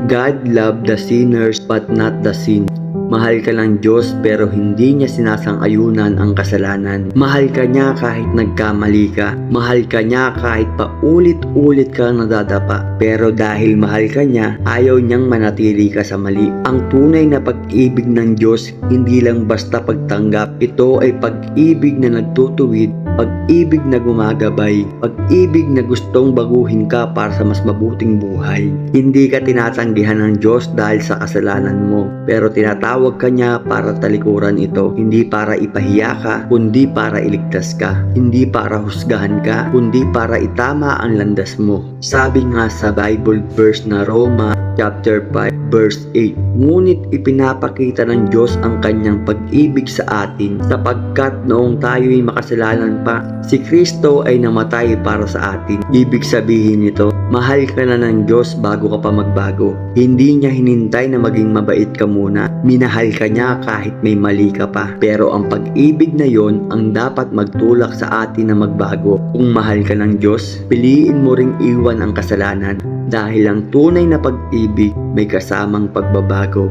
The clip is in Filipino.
God loved the sinners but not the sin. Mahal ka ng Diyos pero hindi niya sinasang-ayunan ang kasalanan. Mahal ka niya kahit nagkamali ka. Mahal ka niya kahit paulit-ulit kang nadadapa. Pero dahil mahal ka niya, ayaw niyang manatili ka sa mali. Ang tunay na pag-ibig ng Diyos hindi lang basta pagtanggap. Ito ay pag-ibig na nagtutuwid, pag-ibig na gumagabay, pag-ibig na gustong baguhin ka para sa mas mabuting buhay. Hindi ka tinatanggihan ng Diyos dahil sa kasalanan mo, pero tinatawag ka niya para talikuran ito. Hindi para ipahiya ka, kundi para iligtas ka. Hindi para husgahan ka, kundi para itama ang landas mo. Sabi nga sa Bible verse na Roma chapter 5 verse 8, ngunit ipinapakita ng Diyos ang kanyang pag-ibig sa atin sapagkat noong tayo'y makasalanan pa, si Kristo ay namatay para sa atin. Ibig sabihin nito, mahal ka na ng Diyos bago ka pa magbago. Hindi niya hinintay na maging mabait ka muna. Minahal ka niya kahit may mali ka pa. Pero ang pag-ibig na yon ang dapat magtulak sa atin na magbago. Kung mahal ka ng Diyos, piliin mo ring iwan ang kasalanan dahil ang tunay na pag-ibig may kasamang pagbabago.